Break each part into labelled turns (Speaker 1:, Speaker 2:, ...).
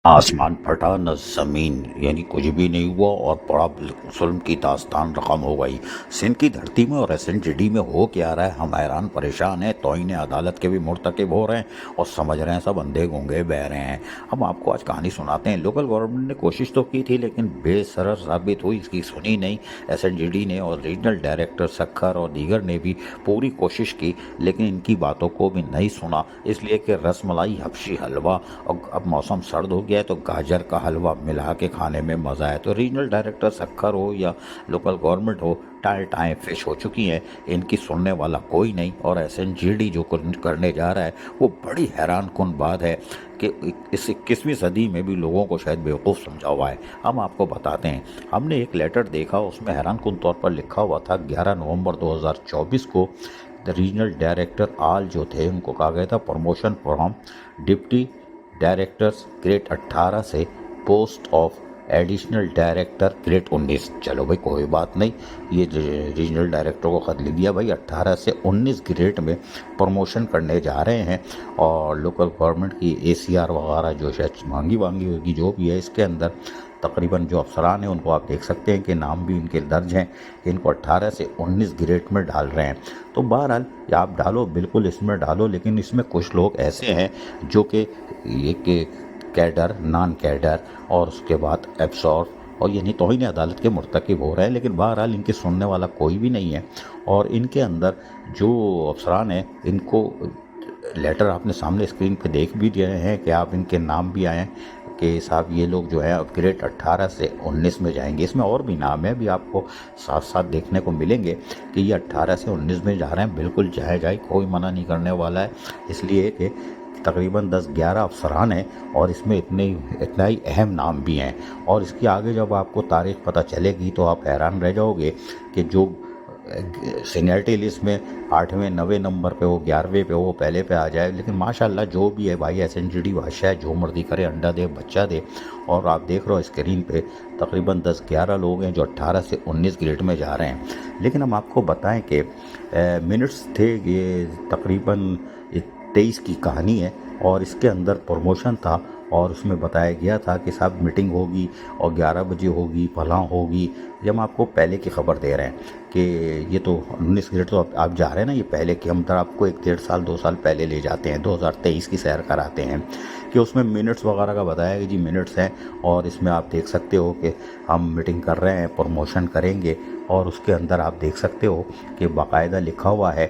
Speaker 1: आसमान फटा न ज़मीन, यानी कुछ भी नहीं हुआ और बड़ा जुल्म की दास्तान रकम हो गई। सिंध की धरती में और एसएनजीडी में हो क्या रहा है, हम हैरान परेशान हैं। तौहीन अदालत के भी मुर्तकिब हो रहे हैं और समझ रहे हैं सब अंधे गूंगे बह रहे हैं। हम आपको आज कहानी सुनाते हैं। लोकल गवर्नमेंट ने कोशिश तो की थी लेकिन बेसरर साबित हुई, इसकी सुनी नहीं। एसएनजीडी ने और रीजनल डायरेक्टर सखर और दीगर ने भी पूरी कोशिश की लेकिन इनकी बातों को भी नहीं सुना, इसलिए कि रसमलाई हबशी हलवा, और अब मौसम सर्द हो गया है तो गाजर का हलवा मिला के खाने में मज़ा है। तो रीजनल डायरेक्टर सखर हो या लोकल गवर्नमेंट हो, टाए टाए फिश हो चुकी हैं, इनकी सुनने वाला कोई नहीं। और एसएनजीडी जो करने जा रहा है वो बड़ी हैरान कुन बात है कि इस 21वीं सदी में भी लोगों को शायद बेवकूफ़ समझा हुआ है। हम आपको बताते हैं। हमने एक लेटर देखा, उसमें हैरान कुन तौर पर लिखा हुआ था 11 नवंबर 2024 को रीजनल डायरेक्टर आल जो थे उनको कहा गया था promotion from deputy directors grade 18 से post of additional director grade 19। चलो भाई कोई बात नहीं, ये रीजनल डायरेक्टर को खत लिख दिया भाई 18 से 19 ग्रेड में प्रमोशन करने जा रहे हैं। और लोकल गवर्नमेंट की एसीआर वगैरह जो शायद मांगी होगी जो भी है, इसके अंदर तकरीबन जो अफसरान हैं उनको आप देख सकते हैं कि नाम भी इनके दर्ज हैं कि इनको 18 से 19 ग्रेड में डाल रहे हैं। तो बहरहाल आप डालो, बिल्कुल इसमें डालो, लेकिन इसमें कुछ लोग ऐसे हैं जो कि ये कि कैडर, नॉन कैडर और उसके बाद एब्सॉर्ब और यानी तौहीन अदालत के मुर्तकिब हो रहे हैं, लेकिन बहरहाल इनके सुनने वाला कोई भी नहीं है। और इनके अंदर जो अफसरान हैं इनको लेटर आपने सामने स्क्रीन पे देख भी रहे हैं कि आप इनके नाम भी आए कि साहब ये लोग जो है ग्रेड 18 से 19 में जाएंगे। इसमें और भी नाम है, भी आपको साथ साथ देखने को मिलेंगे कि ये 18 से 19 में जा रहे हैं। बिल्कुल जाए, कोई मना नहीं करने वाला है, इसलिए कि तकरीबन 10-11 अफसरान हैं और इसमें इतना ही अहम नाम भी हैं। और इसके आगे जब आपको तारीख पता चलेगी तो आप हैरान रह जाओगे कि जो सीनियरिटी लिस्ट में 8वें 9वें नंबर पे हो, 11वें पे हो, वो पहले पे आ जाए। लेकिन माशाल्लाह जो भी है भाई, एसएनजीडी बादशाह है, जो मर्जी करे अंडा दे बच्चा दे। और आप देख रहे हो स्क्रीन पे तकरीबन 10-11 लोग हैं जो 18 से 19 ग्रेड में जा रहे हैं। लेकिन हम आपको बताएं कि मिनट्स थे, ये तकरीबन 23 की कहानी है और इसके अंदर प्रमोशन था और उसमें बताया गया था कि साहब मीटिंग होगी और 11 बजे होगी, फलां होगी। ये हम आपको पहले की खबर दे रहे हैं कि ये तो 19 ग्रेड तो आप जा रहे हैं ना, ये पहले की हम तरह आपको 1-1.5 साल 2 साल पहले ले जाते हैं, 2023 की सैर कराते हैं कि उसमें मिनट्स वगैरह का बताया कि जी मिनट्स हैं। और इसमें आप देख सकते हो कि हम मीटिंग कर रहे हैं, प्रमोशन करेंगे। और उसके अंदर आप देख सकते हो कि बाकायदा लिखा हुआ है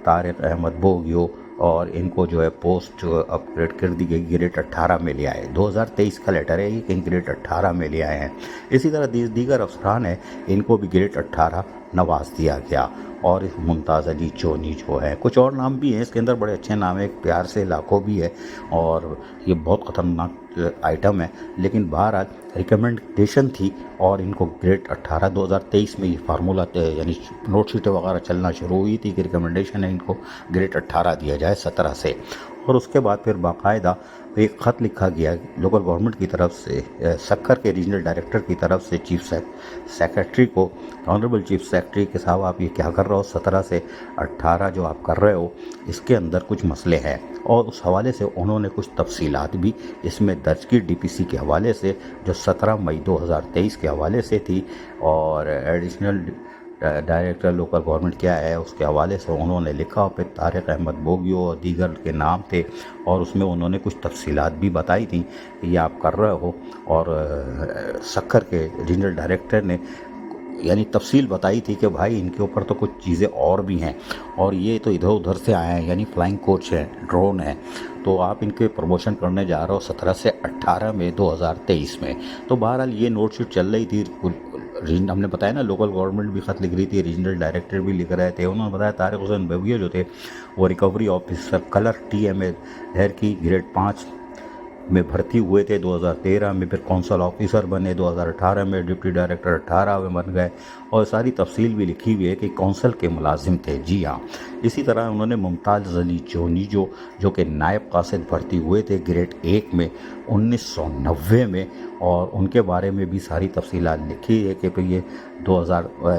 Speaker 1: तारिक अहमद बोगियो और इनको जो है पोस्ट अपग्रेड कर दी गई, ग्रेड 18 में ले आए। 2023 का लेटर है ये कि ग्रेड 18 में ले आए हैं। इसी तरह दीगर अफसरान हैं, इनको भी ग्रेड 18 नवाज दिया गया। और मुमताज़ अली चोनी जो है, कुछ और नाम भी हैं इसके अंदर, बड़े अच्छे नाम है, एक प्यार से लाखों भी है और ये बहुत ख़तरनाक आइटम है। लेकिन बहरहाल रिकमेंडेशन थी और इनको ग्रेड 18 2023 में ये फार्मूला यानी नोट शीटें वगैरह चलना शुरू हुई थी कि रिकमेंडेशन है इनको ग्रेड 18 दिया जाए 17 से। और उसके बाद फिर बाकायदा एक ख़त लिखा गया लोकल गवर्नमेंट की तरफ से, सक्कर के रीजनल डायरेक्टर की तरफ से चीफ सेक्रेटरी को, ऑनरेबल चीफ सेक्रेटरी के साहब आप ये क्या कर रहे हो, 17 से 18 जो आप कर रहे हो इसके अंदर कुछ मसले हैं। और उस हवाले से उन्होंने कुछ तफसीलात भी इसमें दर्ज की डीपीसी के हवाले से, जो 17 मई 2023 के हवाले से थी। और एडिशनल डायरेक्टर लोकल गवर्नमेंट क्या है उसके हवाले से उन्होंने लिखा, फिर तारिक अहमद बोगियो और दीगर के नाम थे। और उसमें उन्होंने कुछ तफसीलात भी बताई थी कि ये आप कर रहे हो। और सक्कर के रीजनल डायरेक्टर ने यानी तफसील बताई थी कि भाई इनके ऊपर तो कुछ चीज़ें और भी हैं और ये तो इधर उधर से आए हैं, यानी फ्लाइंग कोच है, ड्रोन है, तो आप इनके प्रमोशन करने जा रहे हो 17 से 18 में 2023 में। तो बहरहाल ये नोट शीट चल रही थी। हमने बताया ना लोकल गवर्नमेंट भी ख़त लिख रही थी, रीजनल डायरेक्टर भी लिख रहे थे। उन्होंने बताया तारिक हुसैन बविया जो थे वो रिकवरी ऑफिसर कलर TMA लहर की ग्रेड 5 में भर्ती हुए थे 2013 में, फिर कौंसल ऑफिसर बने 2018 में, डिप्टी डायरेक्टर 18 में बन गए। और सारी तफसील भी लिखी हुई है कि कौंसल के मुलाजिम थे। जी हाँ, इसी तरह उन्होंने मुमताज़ अली चोनी जो कि नायब कासिद भर्ती हुए थे ग्रेड 1 में 1990 में, और उनके बारे में भी सारी तफसीलात लिखी है कि ये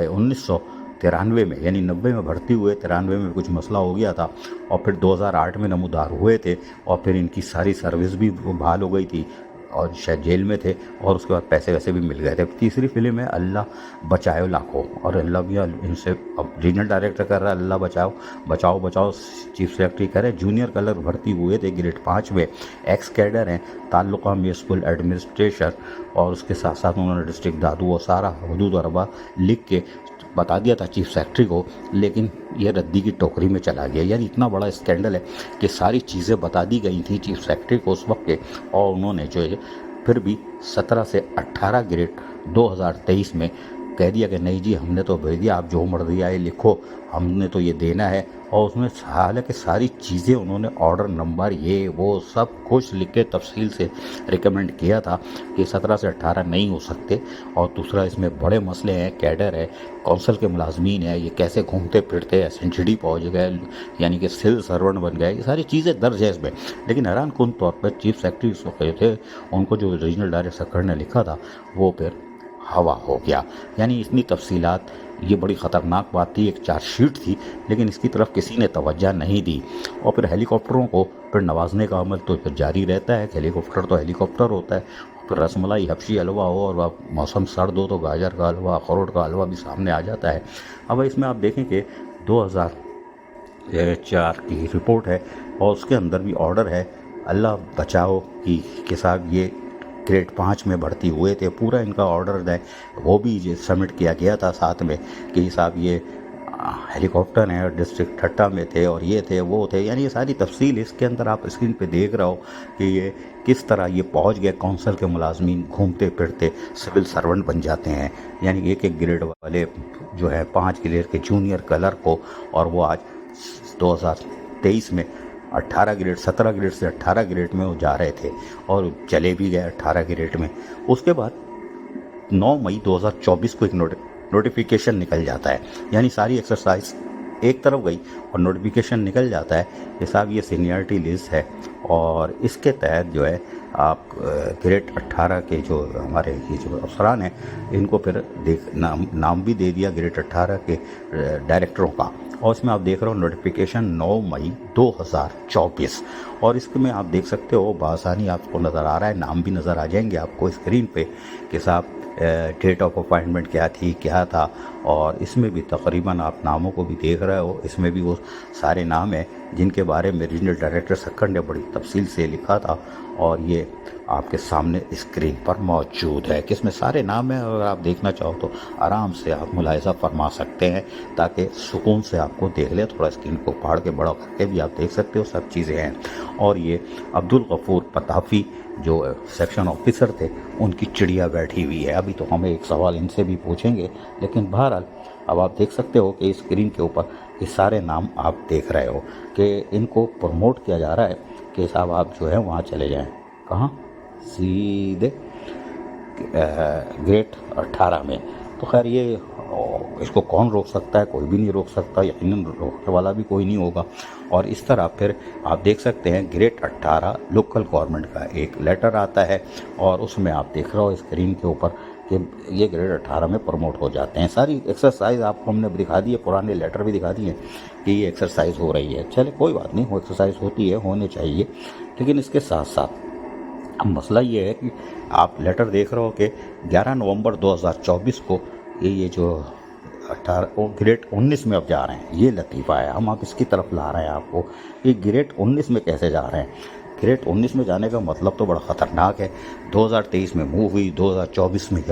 Speaker 1: 1993 में यानी 90 में भर्ती हुए, 93 में कुछ मसला हो गया था और फिर 2008 में नमूदार हुए थे और फिर इनकी सारी सर्विस भी बहाल हो गई थी اور شاید جیل میں تھے اور اس کے بعد پیسے ویسے بھی مل گئے تھے. تیسری فلم ہے اللہ بچاؤ لاکھوں, اور اللہ بھی ان سے اب ریجنل ڈائریکٹر کر رہا ہے اللہ بچاؤ بچاؤ بچاؤ, چیف سیکرٹری کرے. جونیئر کلر بھرتی ہوئے تھے گریڈ 5 میں, ایکس کیڈر ہیں, تعلقہ میونسپل ایڈمنسٹریشن, اور اس کے ساتھ ساتھ انہوں نے ڈسٹرکٹ دادو اور سارا حدود اور اربا لکھ کے بتا دیا تھا چیف سیکرٹری کو, لیکن یہ ردی کی ٹوکری میں چلا گیا. یعنی اتنا بڑا اسکینڈل ہے کہ ساری چیزیں بتا دی گئی تھیں چیف سیکرٹری کو اس وقت کے, اور انہوں نے جو ہے پھر بھی 17 سے 18 گریڈ 2023 میں کہہ دیا کہ نہیں جی ہم نے تو بھیج دیا, آپ جو مرضی آئے لکھو, ہم نے تو یہ دینا ہے. اور اس میں حالانکہ ساری چیزیں انہوں نے آرڈر نمبر یہ وہ سب کچھ لکھ کے تفصیل سے ریکمینڈ کیا تھا کہ 17 سے 18 نہیں ہو سکتے. اور دوسرا اس میں بڑے مسئلے ہیں, کیڈر ہے, کونسل کے ملازمین ہیں, یہ کیسے گھومتے پھرتے SNGD پہنچ گئے, یعنی کہ سول سرونٹ بن گئے, یہ ساری چیزیں درج ہے اس میں. لیکن حیران کن طور پر چیف سیکرٹری اس وقت تھے, ان کو جو ریجنل ڈائریکٹر سکر نے لکھا تھا وہ پھر ہوا ہو گیا. یعنی اتنی تفصیلات, یہ بڑی خطرناک بات تھی, ایک چارج شیٹ تھی لیکن اس کی طرف کسی نے توجہ نہیں دی. اور پھر ہیلی کاپٹروں کو پھر نوازنے کا عمل تو پھر جاری رہتا ہے, ہیلی کاپٹر تو ہیلی کاپٹر ہوتا ہے. پھر رس ملائی حبشی حلوہ ہو اور موسم سرد ہو تو گاجر کا حلوہ, اخروٹ کا حلوہ بھی سامنے آ جاتا ہے. اب اس میں آپ دیکھیں کہ 2004 کی رپورٹ ہے اور اس کے اندر بھی آرڈر ہے اللہ بچاؤ کی کے ساتھ یہ گریڈ 5 میں بھرتی ہوئے تھے. پورا ان کا آرڈر ہے وہ بھی سبمٹ کیا گیا تھا ساتھ میں کہ صاحب یہ ہیلی کاپٹر ہیں, ڈسٹرکٹ ٹھٹا میں تھے اور یہ تھے وہ تھے. یعنی یہ ساری تفصیل اس کے اندر آپ اسکرین پہ دیکھ رہا ہو کہ یہ کس طرح یہ پہنچ گئے. کونسل کے ملازمین گھومتے پھرتے سول سرونٹ بن جاتے ہیں, یعنی ایک ایک گریڈ والے جو ہے 5 گریڈ کے جونیئر کلر کو, اور وہ آج 2023 میں 18 گریڈ 17 گریڈ سے 18 گریڈ میں وہ جا رہے تھے اور چلے بھی گئے 18 گریڈ میں. اس کے بعد 9 مئی 2024 کو ایک نوٹیفیکیشن نکل جاتا ہے, یعنی ساری ایکسرسائز ایک طرف گئی اور نوٹیفیکیشن نکل جاتا ہے کہ صاحب یہ سینئرٹی لسٹ ہے, اور اس کے تحت جو ہے آپ گریڈ 18 کے جو ہمارے یہ جو افسران ہیں ان کو پھر نام بھی دے دیا گریڈ 18 کے ڈائریکٹروں کا. اور اس میں آپ دیکھ رہے ہو نوٹیفیکیشن 9 مئی 2024, اور اس میں آپ دیکھ سکتے ہو بآسانی آپ کو نظر آ رہا ہے, نام بھی نظر آ جائیں گے آپ کو اسکرین پہ کہ صاحب ڈیٹ آف اپائنٹمنٹ کیا تھی کیا تھا. اور اس میں بھی تقریباً آپ ناموں کو بھی دیکھ رہے ہو, اس میں بھی وہ سارے نام ہیں جن کے بارے میں ریجنل ڈائریکٹر سکر نے بڑی تفصیل سے لکھا تھا, اور یہ آپ کے سامنے اسکرین پر موجود ہے کہ اس میں سارے نام ہیں. اگر آپ دیکھنا چاہو تو آرام سے آپ ملاحظہ فرما سکتے ہیں تاکہ سکون سے آپ کو دیکھ لیں, تھوڑا اسکرین کو پھاڑ کے بڑا کر کے بھی آپ دیکھ سکتے ہو, سب چیزیں ہیں. اور یہ عبدالغفور پتافی جو سیکشن آفیسر تھے ان کی چڑیا بیٹھی ہوئی ہے. ابھی تو ہمیں ایک سوال ان سے بھی پوچھیں گے, لیکن بہرحال اب آپ دیکھ سکتے ہو کہ اسکرین کے اوپر یہ سارے نام آپ دیکھ رہے ہو کہ ان کو پروموٹ کیا جا رہا ہے کہ صاحب آپ جو ہے وہاں چلے جائیں, کہاں, سیدھے گریڈ 18 میں. تو خیر یہ اس کو کون روک سکتا ہے, کوئی بھی نہیں روک سکتا, یقیناً روکنے والا بھی کوئی نہیں ہوگا. اور اس طرح پھر آپ دیکھ سکتے ہیں گریڈ 18 لوکل گورنمنٹ کا ایک لیٹر آتا ہے, اور اس میں آپ دیکھ رہے ہو اسکرین کے اوپر کہ یہ گریڈ 18 میں پروموٹ ہو جاتے ہیں. ساری ایکسرسائز آپ کو ہم نے دکھا دی ہے, پرانے لیٹر بھی دکھا دیے کہ یہ ایکسرسائز ہو رہی ہے. چلے کوئی بات نہیں, وہ ایکسرسائز ہوتی ہے, ہونے چاہیے, لیکن اس کے ساتھ ساتھ اب مسئلہ یہ ہے کہ آپ لیٹر دیکھ رہے ہو کہ 11 نومبر 2024 کو یہ جو 18 گریڈ 19 میں اب جا رہے ہیں. یہ لطیفہ ہے, ہم آپ اس کی طرف لا رہے ہیں آپ کو کہ گریڈ 19 میں کیسے جا رہے ہیں. گریڈ 19 میں جانے کا مطلب تو بڑا خطرناک ہے. 2023 میں موو ہوئی, 2024 میں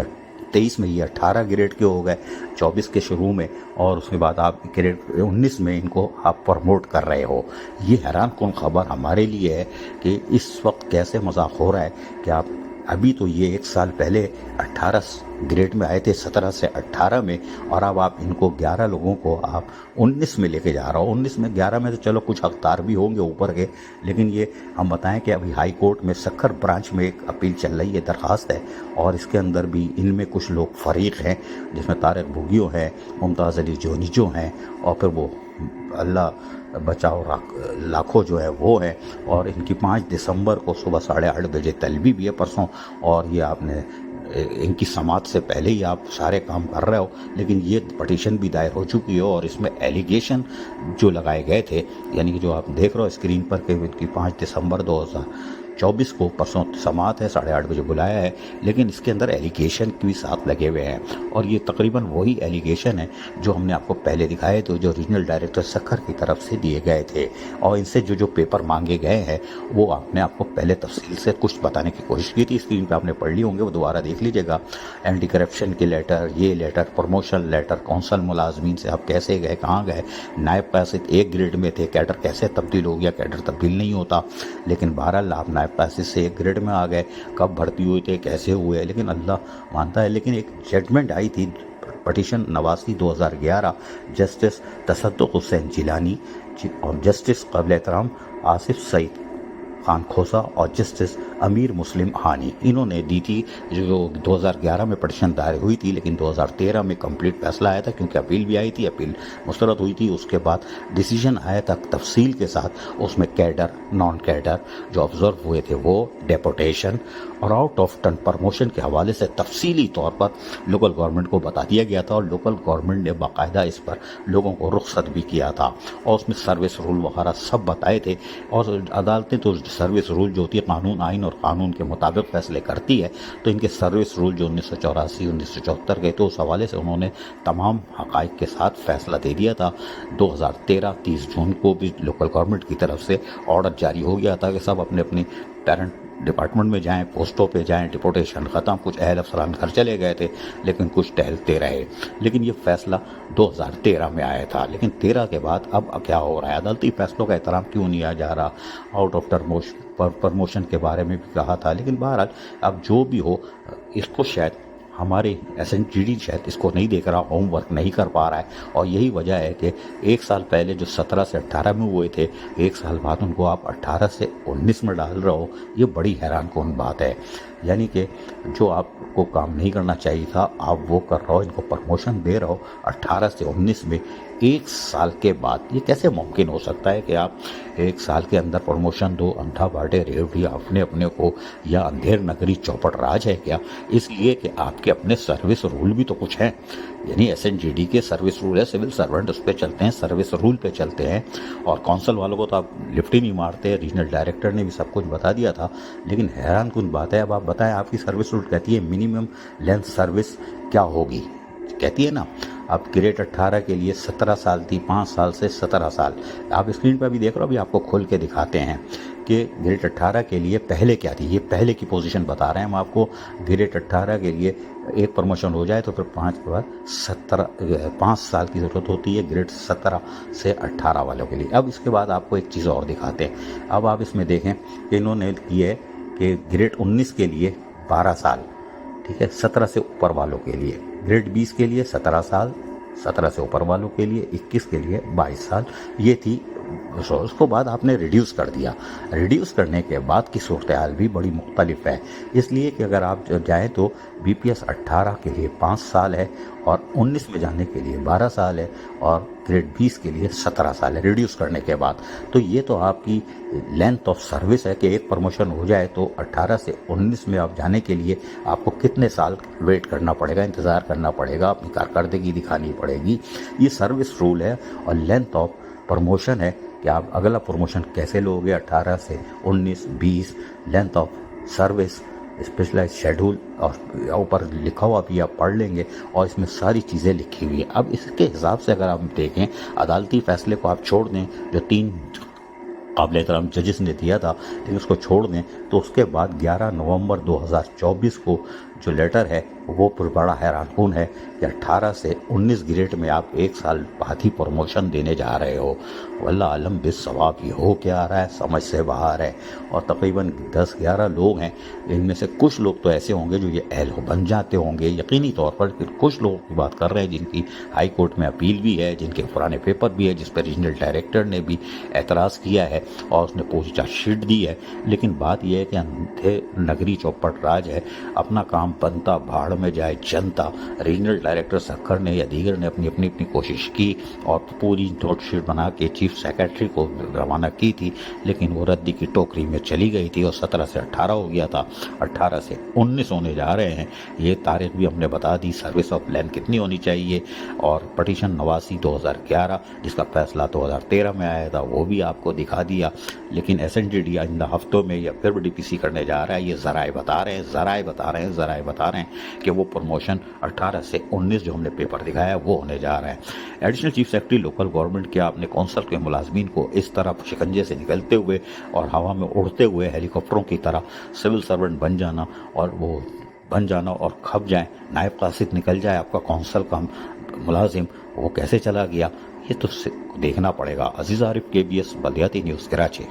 Speaker 1: 23 میں یہ 18 گریڈ کے ہو گئے 24 کے شروع میں, اور اس کے بعد آپ گریڈ 19 میں ان کو آپ پروموٹ کر رہے ہو. یہ حیران کن خبر ہمارے لیے ہے کہ اس وقت کیسے مذاق ہو رہا ہے کہ آپ ابھی تو یہ 1 سال پہلے 18 گریڈ میں آئے تھے 17 سے 18 میں, اور اب آپ ان کو 11 لوگوں کو آپ 19 میں لے کے جا رہا ہو. 19 میں 11 میں تو چلو کچھ اختار بھی ہوں گے اوپر کے, لیکن یہ ہم بتائیں کہ ابھی ہائی کورٹ میں سکھر برانچ میں ایک اپیل چل رہی ہے, درخواست ہے, اور اس کے اندر بھی ان میں کچھ لوگ فریق ہیں جس میں طارق بھوگیو ہیں, ممتاز علی جونیجو ہیں, اور پھر وہ اللہ بچاؤ لاکھوں جو ہے وہ ہے, اور ان کی 5 دسمبر کو صبح 8:30 بجے طلبی بھی ہے پرسوں. اور یہ آپ نے ان کی سماعت سے پہلے ہی آپ سارے کام کر رہے ہو, لیکن یہ پٹیشن بھی دائر ہو چکی ہو, اور اس میں ایلیگیشن جو لگائے گئے تھے, یعنی کہ جو آپ دیکھ رہے ہو اسکرین پر کہ ان کی 5 دسمبر 24 को परसों समात है, 8:30 बजे बुलाया है, लेकिन इसके अंदर एलिगेशन भी साथ लगे हुए हैं और ये तकरीबन वही एलिगेशन है जो हमने आपको पहले दिखाए थे, जो रीजनल डायरेक्टर सक्खर की तरफ से दिए गए थे। और इनसे जो पेपर मांगे गए हैं वो आपने आपको पहले तफसील से कुछ बताने की कोशिश की थी, स्क्रीन पे आपने पढ़ ली होंगे, वो दोबारा देख लीजिएगा। एंटी करप्शन के लेटर, ये लेटर, प्रमोशन लेटर, कौंसल मुलाजमीन से आप कैसे गए, कहाँ गए, नायब कासिद एक ग्रेड में थे, कैडर कैसे तब्दील हो गया, कैडर तब्दील नहीं होता, लेकिन बहरहाल आप नायब कासिद से एक ग्रेड में आ गए, कब भर्ती हुए थे, कैसे हुए, लेकिन अल्लाह मानता है। लेकिन एक जजमेंट आई थी पटिशन 89 2011 जस्टिस तसद्दुक़ हुसैन जिलानी और जस्टिस क़ाबिल एहतराम आसिफ सईद खान खोसा और जस्टिस अमीर मुस्लिम हानी, इन्होंने दी थी, जो 2011 में पटिशन दायर हुई थी, लेकिन 2013 में कंप्लीट फैसला आया था, क्योंकि अपील भी आई थी, अपील मुस्तरद हुई थी। उसके बाद डिसीजन आया था तफसील के साथ, उसमें कैडर, नॉन कैडर जो ऑब्जर्व हुए थे वो, डेपोटेशन और आउट ऑफ टर्न प्रमोशन के हवाले से तफसीली तौर पर लोकल गवर्नमेंट को बता दिया गया था और लोकल गवर्नमेंट ने बाकायदा इस पर लोगों को रुख्सत भी किया था और उसमें सर्विस रूल वगैरह सब बताए थे। और अदालतें तो सर्विस रूल जो होती है कानून, आइन और कानून के मुताबिक फैसले करती है, तो इनके सर्विस रूल जो 1984 1974 के तो उस हवाले से उन्होंने तमाम हक़ाइक़ के साथ फैसला दे दिया था। 2013 30 जून को भी लोकल गवर्नमेंट की तरफ से ऑर्डर जारी हो गया था कि सब अपने अपनी पेरेंट डिपार्टमेंट में जाएं, पोस्टों पे जाएं, डिपोटेशन ख़त्म, कुछ अहल अफसरान घर चले गए थे, लेकिन कुछ टहलते रहे। लेकिन ये फैसला 2013 में आया था, लेकिन 13 के बाद अब क्या हो रहा है, अदालती फैसलों का एहतराम क्यों नहीं आ जा रहा। आउट ऑफ प्रमोशन के बारे में भी कहा था, लेकिन बहरहाल अब जो भी हो, इसको शायद हमारे SNGD शायद इसको नहीं देख रहा, होमवर्क नहीं कर पा रहा है। और यही वजह है कि एक साल पहले जो 17 से 18 में हुए थे, एक साल बाद उनको आप 18 से 19 में डाल रहे हो, ये बड़ी हैरानकुन बात है। यानी कि जो आपको काम नहीं करना चाहिए था आप वो कर रहे हो, इनको प्रमोशन दे रहे हो 18 से 19 में, एक साल के बाद। ये कैसे मुमकिन हो सकता है कि आप एक साल के अंदर प्रमोशन दो, अंधा बाटे रेवड़ी अपने अपने को, या अंधेर नगरी चौपट राज है क्या? इसलिए कि आपके अपने सर्विस रूल भी तो कुछ हैं, यानी SNGD के सर्विस रूल है, सिविल सर्वेंट उस पर चलते हैं, सर्विस रूल पे चलते हैं। और कौंसल वालों को तो आप लिफ्ट ही नहीं मारते, रीजनल डायरेक्टर ने भी सब कुछ बता दिया था। लेकिन हैरानकुन बात है, अब आप बताएं, आपकी सर्विस रूल कहती है मिनिमम लेंथ सर्विस क्या होगी, कहती है ना, अब ग्रेड 18 के लिए 17 साल थी, 5 साल से 17 साल। आप स्क्रीन पर भी देख रहे हो, अभी आपको खोल के दिखाते हैं कि ग्रेड 18 के लिए पहले क्या थी, ये पहले की पोजीशन बता रहे हैं हम आपको। ग्रेड 18 के लिए एक प्रमोशन हो जाए तो फिर 5 साल की ज़रूरत होती है ग्रेड 17 से 18 वालों के लिए। अब इसके बाद आपको एक चीज़ और दिखाते हैं। अब आप इसमें देखें कि इन्होंने की है कि ग्रेड 19 के लिए 12 साल, ठीक है, 17 से ऊपर वालों के लिए। ग्रेड 20 के लिए 17 साल, 17 से ऊपर वालों के लिए 21 के लिए 22 साल, ये थी। उसको बाद आपने रिड्यूस कर दिया। रिड्यूस करने के बाद की सूरत हाल भी बड़ी मुख्तलिफ है, इसलिए कि अगर आप जाएँ तो BPS 18 के लिए 5 साल है और 19 में जाने के लिए 12 साल है और ग्रेड 20 के लिए 17 साल है रिड्यूस करने के बाद। तो ये तो आपकी लेंथ ऑफ सर्विस है कि एक प्रमोशन हो जाए तो 18 से 19 में आप जाने के लिए आपको कितने साल वेट करना पड़ेगा, इंतज़ार करना पड़ेगा, अपनी कारकर्दगी दिखानी पड़ेगी। ये सर्विस रूल है और लेंथ ऑफ प्रमोशन है कि आप अगला प्रमोशन कैसे लोगे, 18 से 19, 20, length of service, specialise schedule, और ऊपर लिखा हुआ भी आप पढ़ लेंगे और इसमें सारी चीज़ें लिखी हुई है। अब इसके हिसाब से अगर आप देखें, अदालती फैसले को आप छोड़ दें जो 3 काबिल एहतराम जजेस ने दिया था, लेकिन उसको छोड़ दें तो उसके बाद 11 नवंबर 2024 को जो लेटर है वो पर बड़ा हैरानकुन है कि 18 से 19 ग्रेड में आप एक साल बाद ही प्रमोशन देने जा रहे हो। वल्लाह आलम बिस सवाब, ये हो क्या आ रहा है, समझ से बाहर है। और तकरीबन 10-11 लोग हैं, इनमें से कुछ लोग तो ऐसे होंगे जो ये अहल बन जाते होंगे यकीनी तौर पर, फिर कुछ लोगों की बात कर रहे हैं जिनकी हाई कोर्ट में अपील भी है, जिनके पुराने पेपर भी है, जिस पर रीजनल डायरेक्टर ने भी एतराज़ किया है और उसने पूरी चार्जशीट दी है। लेकिन बात यह है कि अंधे नगरी चौपट राज है, अपना काम काम बनता, भाड़ में जाए जनता। रीजनल डायरेक्टर सक्खर ने या दीगर ने अपनी कोशिश की और पूरी नोटशीट बना के चीफ सेक्रेटरी को रवाना की थी, लेकिन वो रद्दी की टोकरी में चली गई थी और 17 से 18 हो गया था, 18 से 19 होने जा रहे हैं। ये तारीख भी हमने बता दी, सर्विस ऑफ प्लान कितनी होनी चाहिए, और पटिशन 89 2011 जिसका फैसला 2013 में आया था वो भी आपको दिखा दिया। लेकिन एसएनजीडी आइंदा हफ्तों में या फिर डीपीसी करने जा रहा है, ये ज़राए बता रहे हैं कि वो प्रमोशन 18 से 19 जो हमने पेपर दिखाया है वो होने जा रहा है। Additional chief secretary local government के आपने कौंसल के मुलाजमीन को इस तरह शिकंजे से निकलते हुए और हवा में उड़ते हुए हेलीकॉप्टरों की तरह सिविल सर्वेंट बन जाना और खप जाए, नायब कासिद निकल जाए आपका कौंसल का मुलाजिम, वो कैसे चला गया ये तो देखना पड़ेगा। अजीज आरिफ, KBS बल्दियाती न्यूज़, कराची।